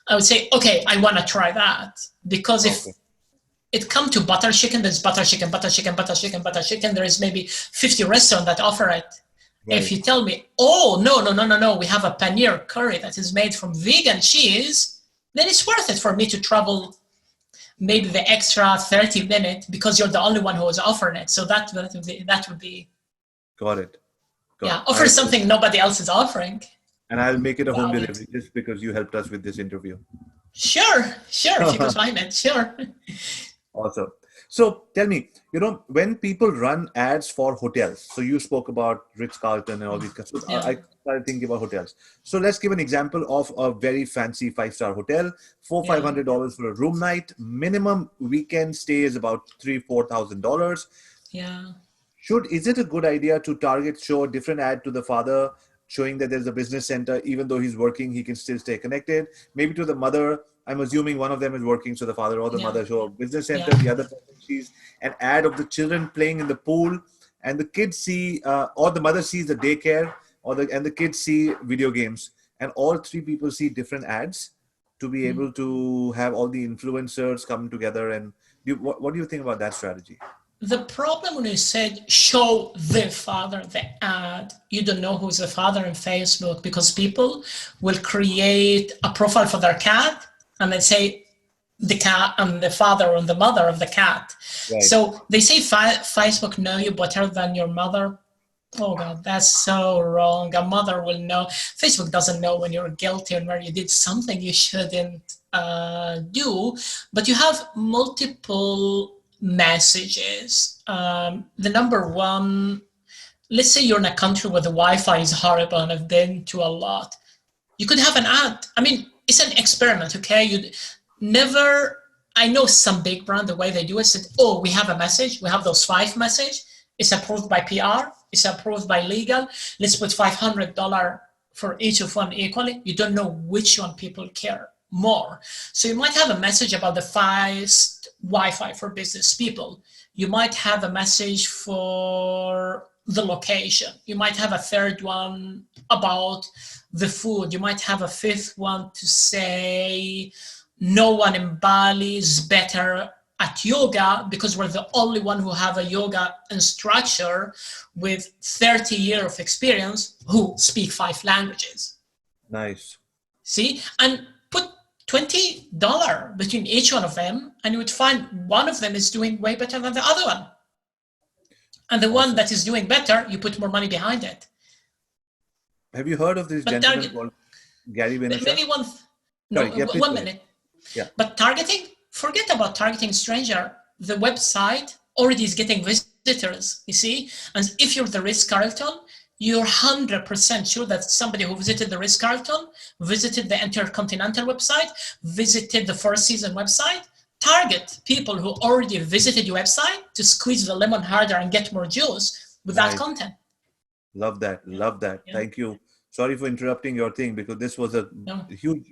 I would say, okay, I want to try that. Because if it comes to butter chicken, there's butter chicken. There is maybe 50 restaurants that offer it. Right. If you tell me, oh, no, we have a paneer curry that is made from vegan cheese, then it's worth it for me to travel maybe the extra 30 minutes because you're the only one who is offering it. So that would be. Got it. Offer something nobody else is offering. And I'll make it a home Wow. delivery just because you helped us with this interview. Sure, if you could find it, sure. Awesome. So tell me, when people run ads for hotels, so you spoke about Ritz-Carlton and all these kinds. So Yeah. I started thinking about hotels. So let's give an example of a very fancy 5-star hotel, $500 for a room night. Minimum weekend stay is about $3,000-4,000. Yeah. Is it a good idea to show a different ad to the father, showing that there's a business center, even though he's working, he can still stay connected? Maybe to the mother, I'm assuming one of them is working, so the father or the mother show a business center. The other person sees an ad of the children playing in the pool, and the kids see, or the mother sees the daycare, and the kids see video games, and all three people see different ads to be able to have all the influencers come together. And what do you think about that strategy? The problem when you said show the father the ad, you don't know who's the father in Facebook, because people will create a profile for their cat and they say the cat and the father and the mother of the cat. Right. So they say Facebook know you better than your mother. Oh God, that's so wrong. A mother will know. Facebook doesn't know when you're guilty and where you did something you shouldn't do, but you have multiple messages. The number one, let's say you're in a country where the Wi-Fi is horrible, and I've been to a lot. You could have an ad. I mean, it's an experiment, okay? I know some big brand, the way they do it, said, oh, we have a message. We have those 5 messages. It's approved by PR. It's approved by legal. Let's put $500 for each of one equally. You don't know which one people care more. So you might have a message about the fast Wi-Fi for business people. You might have a message for the location. You might have a third one about the food. You might have a 5th one to say, no one in Bali is better at yoga because we're the only one who have a yoga instructor with 30 years of experience who speak 5 languages. Nice. See, and put $20 between each one of them, and you would find one of them is doing way better than the other one. And the one that is doing better, you put more money behind it. Have you heard of this gentleman called Gary Vaynerchuk? Maybe one minute. Yeah. But targeting, forget about targeting stranger. The website already is getting visitors, you see? And if you're the Ritz-Carlton, you're 100% sure that somebody who visited the Ritz-Carlton, visited the Intercontinental website, visited the Four Seasons website. Target people who already visited your website to squeeze the lemon harder and get more juice with that content. Love that. Love that. Yeah. Thank you. Sorry for interrupting your thing, because this was a huge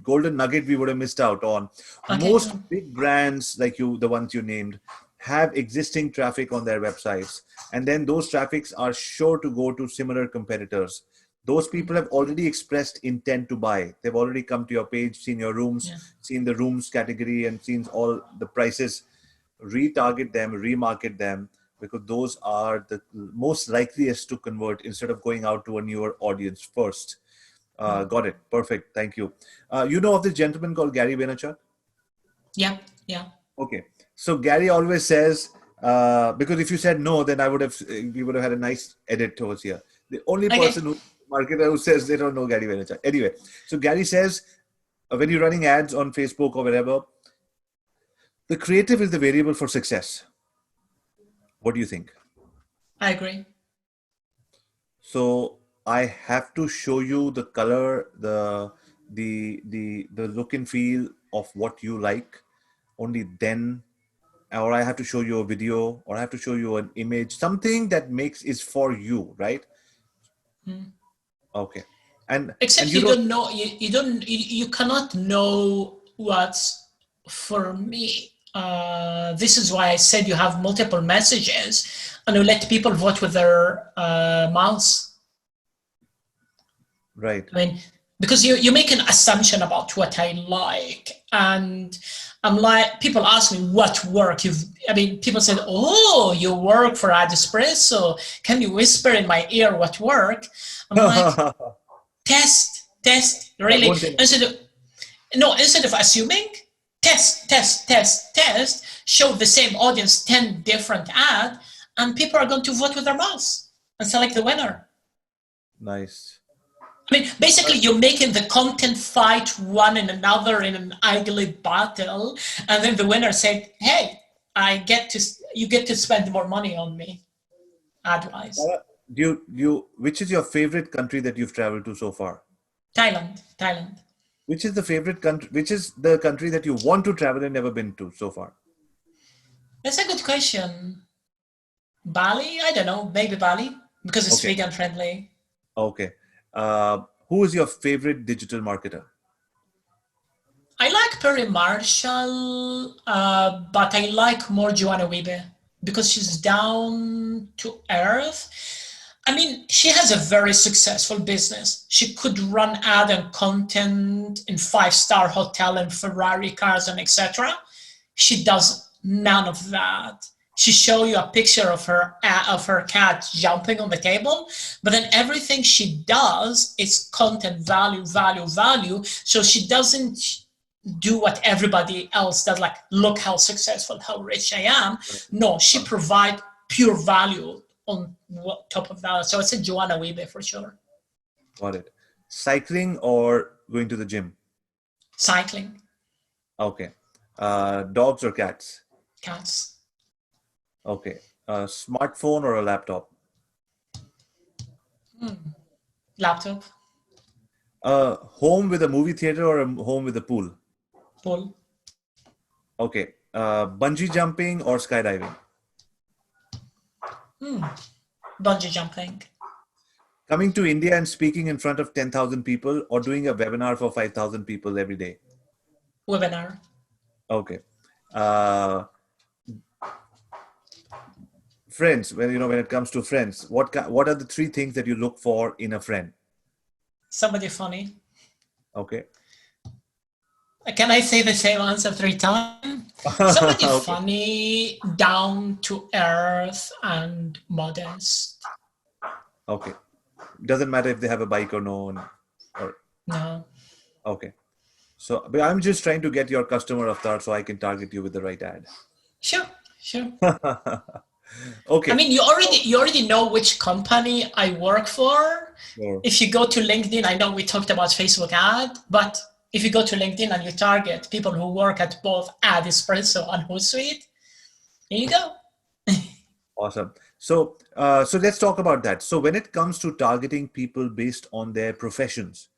golden nugget we would have missed out on. Okay. Most big brands like the ones you named, have existing traffic on their websites. And then those traffics are sure to go to similar competitors. Those people have already expressed intent to buy. They've already come to your page, seen your rooms, seen the rooms category, and seen all the prices. Retarget them, remarket them, because those are the most likeliest to convert instead of going out to a newer audience first. Got it. Perfect. Thank you. You know of this gentleman called Gary Vaynerchuk? Yeah. Okay. So Gary always says, because if you said no, then we would have had a nice edit towards here. The only person marketer who says they don't know Gary Vaynerchuk. Anyway, so Gary says, when you're running ads on Facebook or wherever, the creative is the variable for success. What do you think? I agree. So I have to show you the color, the look and feel of what you like. Only then, or I have to show you a video, or I have to show you an image, something that is for you, right? Okay. Except you don't know, you cannot know what's for me. This is why I said you have multiple messages, and you let people vote with their mouse. Right. I mean, because you make an assumption about what I like, and I'm like, people ask me what work people said, oh, you work for Adespresso. Can you whisper in my ear what work? I'm like, test, really. Instead of assuming, test, show the same audience 10 different ads, and people are going to vote with their mouse and select the winner. Nice. I mean, basically, you're making the content fight one and another in an ugly battle, and then the winner said, "Hey, you get to spend more money on me, ad-wise." Which is your favorite country that you've traveled to so far? Thailand. Which is the favorite country? Which is the country that you want to travel and never been to so far? That's a good question. Bali? I don't know. Maybe Bali because it's vegan friendly. Okay. Who is your favorite digital marketer? I like Perry Marshall, but I like more Joanna Wiebe because she's down to earth. I mean, she has a very successful business. She could run ad and content in 5-star hotel and Ferrari cars and etc. She does none of that. She show you a picture of her cat jumping on the table, but then everything she does is content value. So she doesn't do what everybody else does, like look how successful, how rich I am. No, she provide pure value on top of that. So it's a Joanna Wiebe for sure. Got it. Cycling or going to the gym? Cycling. Okay. Dogs or cats? Cats. Okay. Smartphone or a laptop? Laptop. Home with a movie theater or a home with a pool? Pool. Okay. Bungee jumping or skydiving? Bungee jumping. Coming to India and speaking in front of 10,000 people or doing a webinar for 5,000 people every day? Webinar. Okay. Friends, when it comes to friends, what are the 3 things that you look for in a friend? Somebody funny. Okay. Can I say the same answer 3 times? Somebody funny, down to earth, and modest. Okay. Doesn't matter if they have a bike or no. No. Okay. So, but I'm just trying to get your customer avatar so I can target you with the right ad. Sure. Okay. I mean, you already know which company I work for. Sure. If you go to LinkedIn, I know we talked about Facebook ad, but if you go to LinkedIn and you target people who work at both Ad Espresso and Hootsuite, here you go. Awesome. So let's talk about that. So when it comes to targeting people based on their professions,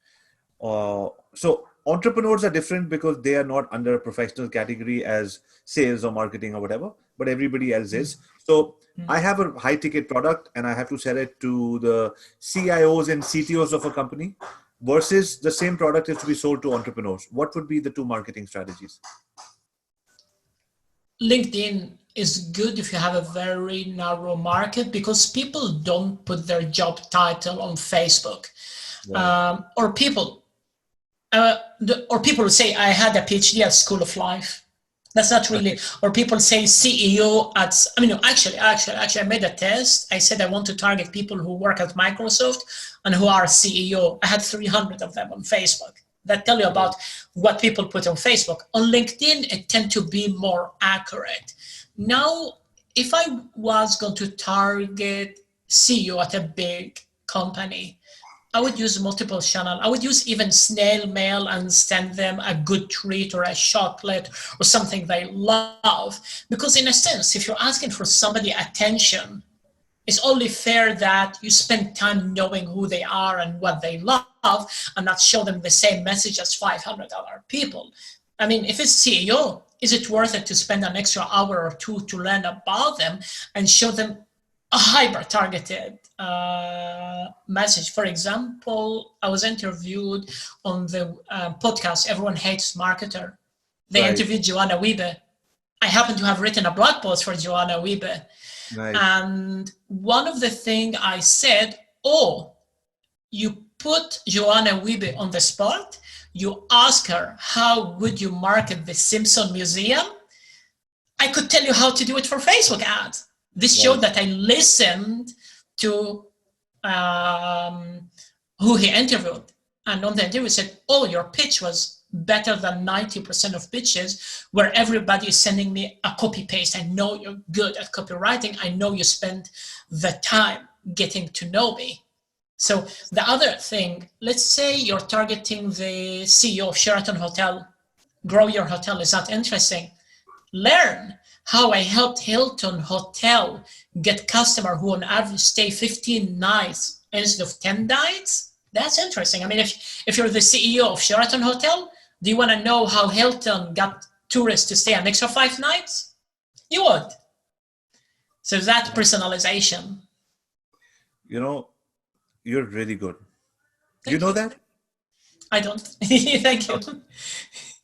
so entrepreneurs are different because they are not under a professional category as sales or marketing or whatever, but everybody else is. So I have a high ticket product and I have to sell it to the CIOs and CTOs of a company versus the same product is to be sold to entrepreneurs. What would be the 2 marketing strategies? LinkedIn is good if you have a very narrow market because people don't put their job title on Facebook. Right. Or people who say, I had a PhD at School of Life. That's not really, or people say CEO at, actually, I made a test. I said I want to target people who work at Microsoft and who are CEO. I had 300 of them on Facebook. That tell you about what people put on Facebook. On LinkedIn, it tend to be more accurate. Now, if I was going to target CEO at a big company, I would use multiple channels. I would use even snail mail and send them a good treat or a chocolate or something they love. Because in a sense, if you're asking for somebody attention, it's only fair that you spend time knowing who they are and what they love and not show them the same message as 500 other people. I mean, if it's CEO, is it worth it to spend an extra hour or 2 to learn about them and show them a hyper-targeted message? For example, I was interviewed on the podcast, Everyone Hates Marketer. They interviewed Joanna Wiebe. I happen to have written a blog post for Joanna Wiebe. Nice. And one of the things I said, you put Joanna Wiebe on the spot, you ask her, how would you market the Simpson Museum? I could tell you how to do it for Facebook ads. This showed that I listened to who he interviewed. And on the interview said, your pitch was better than 90% of pitches where everybody is sending me a copy paste. I know you're good at copywriting. I know you spend the time getting to know me. So the other thing, let's say you're targeting the CEO of Sheraton Hotel, grow your hotel. Is that interesting? Learn how I helped Hilton Hotel get customer who on average stay 15 nights instead of 10 nights. That's interesting. I mean, if you're the CEO of Sheraton Hotel, do you want to know how Hilton got tourists to stay an extra 5 nights? You would. So that personalization. You know, you're really good. You know that? I don't. Thank you.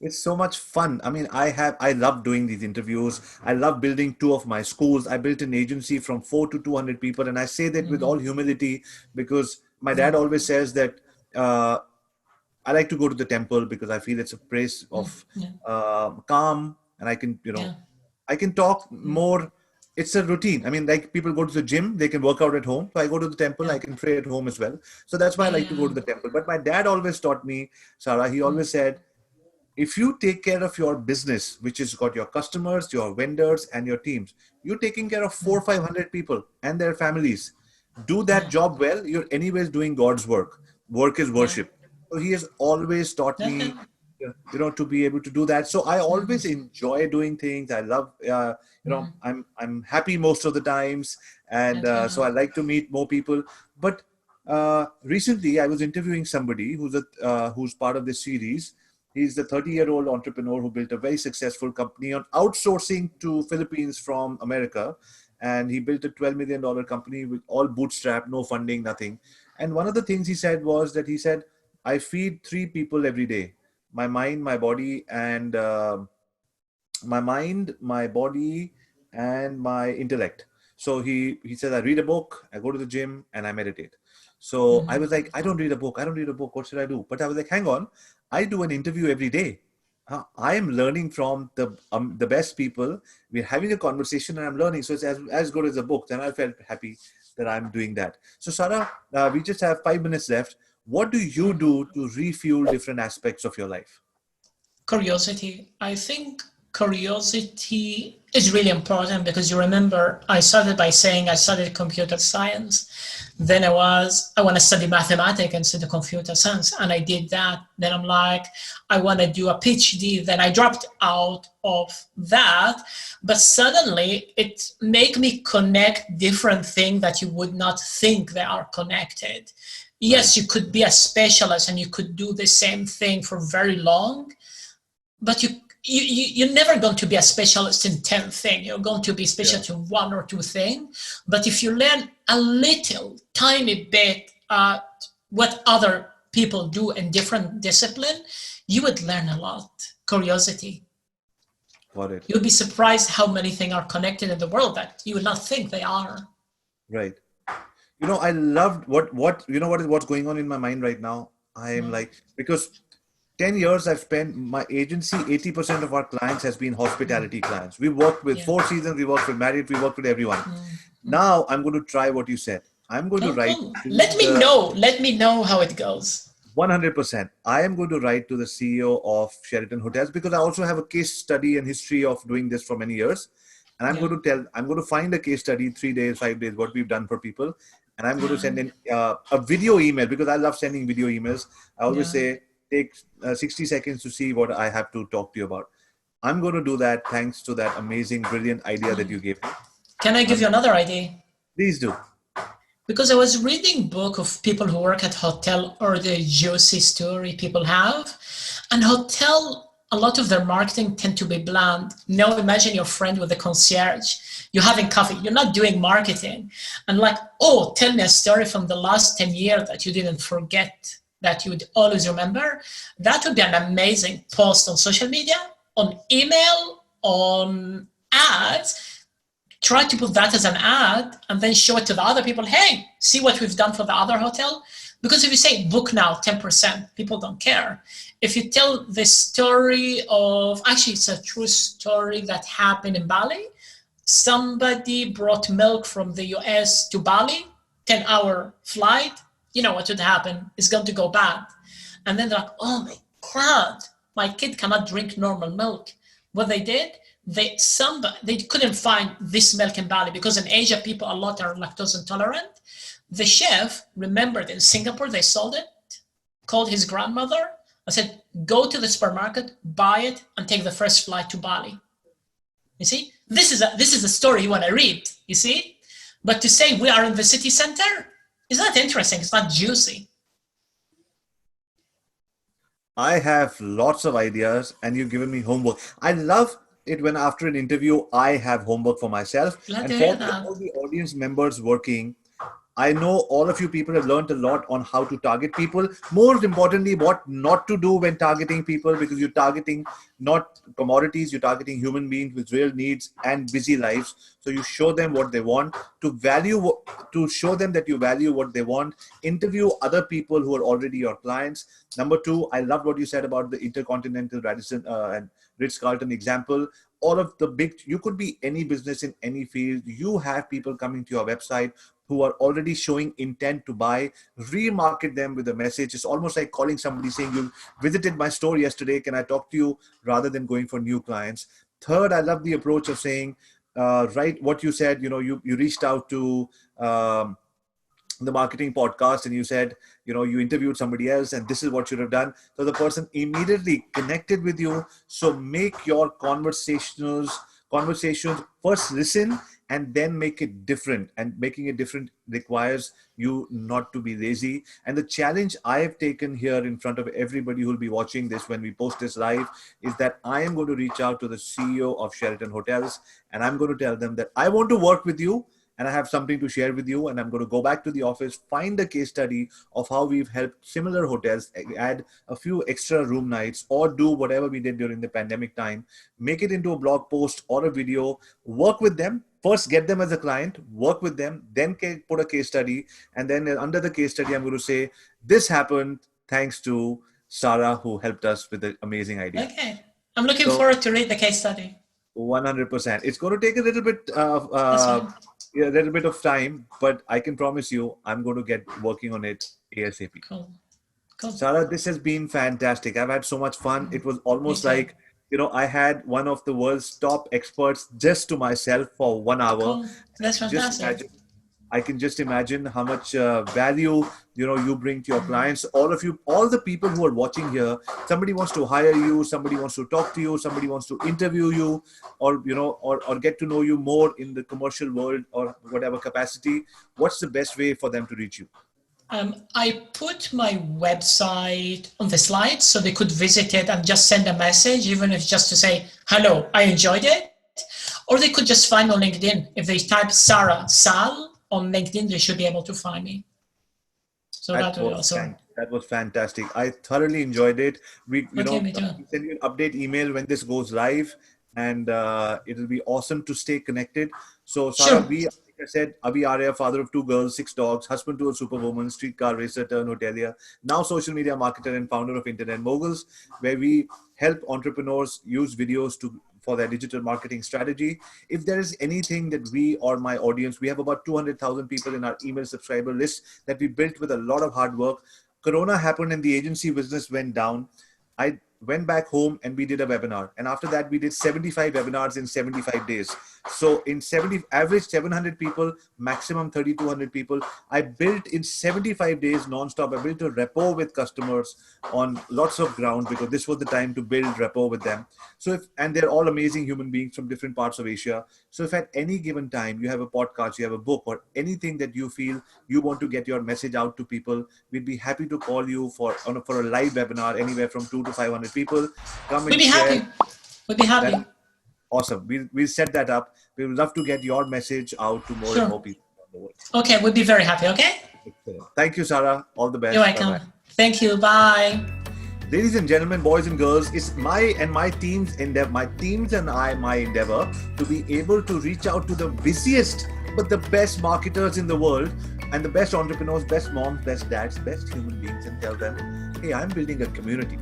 It's so much fun. I mean, I love doing these interviews. I love building 2 of my schools. I built an agency from 4 to 200 people. And I say that with all humility, because my dad always says that I like to go to the temple because I feel it's a place of calm, and I can, I can talk more. It's a routine. I mean, like people go to the gym, they can work out at home. So I go to the temple, I can pray at home as well. So that's why I like to go to the temple. But my dad always taught me, Sarah, he always said, if you take care of your business, which has got your customers, your vendors, and your teams, you're taking care of 400 or 500 people and their families. Do that job well. You're anyways doing God's work. Work is worship. So he has always taught me, to be able to do that. So I always enjoy doing things. I love, I'm happy most of the times. And so I like to meet more people. But recently I was interviewing somebody who's part of this series. He's the 30-year-old entrepreneur who built a very successful company on outsourcing to Philippines from America. And he built a $12 million company with all bootstrap, no funding, nothing. And one of the things he said was that he said, I feed 3 people every day: my mind, my body, and my intellect. So he says, I read a book, I go to the gym, and I meditate. So I was like, I don't read a book. What should I do? But I was like, hang on, I do an interview every day. I am learning from the best people. We're having a conversation and I'm learning. So it's as good as a book. Then I felt happy that I'm doing that. So Sarah, we just have 5 minutes left. What do you do to refuel different aspects of your life? Curiosity. I think curiosity is really important because you remember I started by saying I studied computer science. Then I want to study mathematics instead of computer science. And I did that. Then I'm like, I want to do a PhD. Then I dropped out of that. But suddenly it made me connect different things that you would not think they are connected. Yes, you could be a specialist and you could do the same thing for very long, but you're never going to be a specialist in 10 things. You're going to be specialist in 1 or 2 things. But if you learn a little tiny bit what other people do in different discipline, you would learn a lot. Curiosity. Got it. You'll be surprised how many things are connected in the world that you would not think they are. Right. I loved what's going on in my mind right now. I am like, because 10 years I've spent my agency, 80% of our clients has been hospitality clients. We worked with 4 Seasons, we worked with Marriott, we worked with everyone. Now I'm going to try what you said. I'm going to write. Let me know how it goes. 100%. I am going to write to the CEO of Sheraton Hotels because I also have a case study and history of doing this for many years. And I'm going to find a case study, 3 days, 5 days, what we've done for people. And I'm going to send in a video email because I love sending video emails. I always say, take 60 seconds to see what I have to talk to you about. I'm going to do that thanks to that amazing, brilliant idea that you gave me. Can I give you another idea? Please do. Because I was reading book of people who work at hotel or the juicy story people have. And hotel, a lot of their marketing tend to be bland. Now imagine your friend with the concierge. You're having coffee. You're not doing marketing. And like, oh, tell me a story from the last 10 years that you didn't forget, that you would always remember. That would be an amazing post on social media, on email, on ads. Try to put that as an ad and then show it to the other people. Hey, see what we've done for the other hotel. Because if you say book now 10%, people don't care. If you tell the story of, actually it's a true story that happened in Bali. Somebody brought milk from the US to Bali, 10-hour flight. You know what would happen? It's going to go bad. And then they're like, oh my God, my kid cannot drink normal milk. What they did, they couldn't find this milk in Bali because in Asia, people a lot are lactose intolerant. The chef, remembered in Singapore, they sold it, called his grandmother and said, go to the supermarket, buy it, and take the first flight to Bali. You see, this is a story you want to read, you see? But to say we are in the city center, is not interesting, it's not juicy. I have lots of ideas and you've given me homework. I love it when after an interview, I have homework for myself. Glad And to for hear that. all the audience members working, I know all of you people have learned a lot on how to target people. More importantly, what not to do when targeting people, because you're targeting not commodities, you're targeting human beings with real needs and busy lives. So you show them what they want, to show them that you value what they want. Interview other people who are already your clients. Number two, I love what you said about the Intercontinental Radisson and Ritz-Carlton example. All of the big, you could be any business in any field. You have people coming to your website who are already showing intent to buy. Remarket them with a message. It's almost like calling somebody saying, you visited my store yesterday, can I talk to you, rather than going for new clients. Third, I love the approach of saying, right, what you said, you reached out to the marketing podcast and you said, you interviewed somebody else and this is what you have done. So the person immediately connected with you. So make your conversations first listen and then make it different. And making it different requires you not to be lazy. And the challenge I have taken here in front of everybody who will be watching this when we post this live is that I am going to reach out to the CEO of Sheraton Hotels and I'm going to tell them that I want to work with you and I have something to share with you, and I'm going to go back to the office, find a case study of how we've helped similar hotels add a few extra room nights or do whatever we did during the pandemic time, make it into a blog post or a video, work with them, first get them as a client, work with them, then put a case study, and then under the case study, I'm going to say, this happened thanks to Sarah, who helped us with the amazing idea. Okay. I'm looking forward to read the case study. 100%. It's going to take a little bit a little bit of time, but I can promise you I'm going to get working on it ASAP. Cool. Sarah, this has been fantastic. I've had so much fun. It was almost like, I had one of the world's top experts just to myself for 1 hour. Cool. That's fantastic. I can just imagine how much value, you bring to your clients. All of you, all the people who are watching here, somebody wants to hire you, somebody wants to talk to you, somebody wants to interview you, or, or get to know you more in the commercial world or whatever capacity. What's the best way for them to reach you? I put my website on the slides so they could visit it and just send a message, even if just to say, hello, I enjoyed it. Or they could just find on LinkedIn. If they type Sarah Sal on LinkedIn, they should be able to find me. So that was fantastic. I thoroughly enjoyed it. We me too. Send you an update email when this goes live, and it'll be awesome to stay connected. So Sarah, like I said, AskAviArya, father of 2 girls, 6 dogs, husband to a superwoman, streetcar racer turned hotelier, now social media marketer and founder of Internet Moguls, where we help entrepreneurs use videos for their digital marketing strategy. If there is anything that we or my audience, we have about 200,000 people in our email subscriber list that we built with a lot of hard work. Corona happened and the agency business went down. I went back home and we did a webinar. And after that, we did 75 webinars in 75 days. So in average 700 people, maximum 3,200 people. I built in 75 days nonstop. I built a rapport with customers on lots of ground because this was the time to build rapport with them. So and they're all amazing human beings from different parts of Asia. So if at any given time you have a podcast, you have a book or anything that you feel you want to get your message out to people, we'd be happy to call you for a live webinar, anywhere from 200 to 500 people. Come and We'd be happy. We'd be happy. Awesome. We'll set that up. We would love to get your message out to more and more people around the world. Okay, we'd be very happy. Okay. Thank you, Sarah. All the best. You're welcome. Bye-bye. Thank you. Bye. Ladies and gentlemen, boys and girls, it's my team's endeavor, my endeavor to be able to reach out to the busiest but the best marketers in the world and the best entrepreneurs, best moms, best dads, best human beings, and tell them, hey, I'm building a community.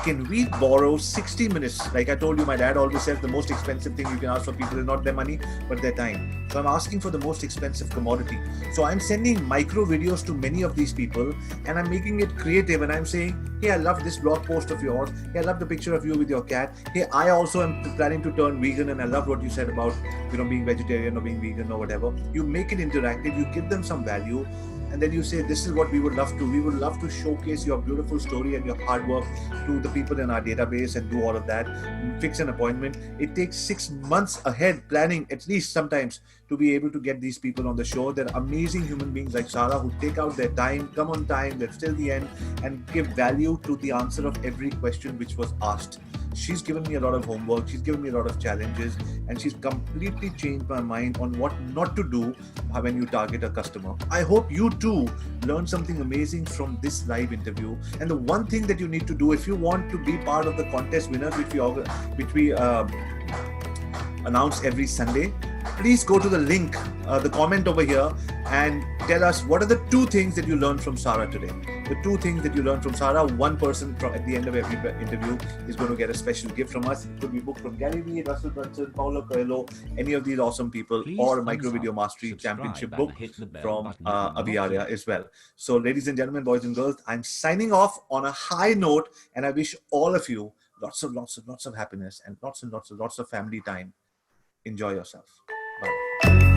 can we borrow 60 minutes? Like I told you, my dad always says the most expensive thing you can ask for people is not their money, but their time. So I'm asking for the most expensive commodity. So I'm sending micro videos to many of these people and I'm making it creative and I'm saying, hey, I love this blog post of yours. Hey, I love the picture of you with your cat. Hey, I also am planning to turn vegan and I love what you said about, being vegetarian or being vegan or whatever. You make it interactive, you give them some value. And then you say, this is what we would love to. We would love to showcase your beautiful story and your hard work to the people in our database and do all of that. Fix an appointment. It takes 6 months ahead planning, at least sometimes, to be able to get these people on the show. They're amazing human beings like Sarah who take out their time, come on time, they're till the end and give value to the answer of every question which was asked. She's given me a lot of homework, she's given me a lot of challenges, and she's completely changed my mind on what not to do when you target a customer. I hope you too learned something amazing from this live interview. And the one thing that you need to do if you want to be part of the contest winners which we announce every Sunday, please go to the link, the comment over here, and tell us what are the 2 things that you learned from Sarah today. The 2 things that you learned from Sarah. One person at the end of every interview is going to get a special gift from us. It could be a book from Gary Vee, Russell Brunson, Paulo Coelho, any of these awesome people, or a Micro Video Mastery Championship book from AskAviArya as well. So ladies and gentlemen, boys and girls, I'm signing off on a high note, and I wish all of you lots of happiness and lots of family time. Enjoy yourself. Bye.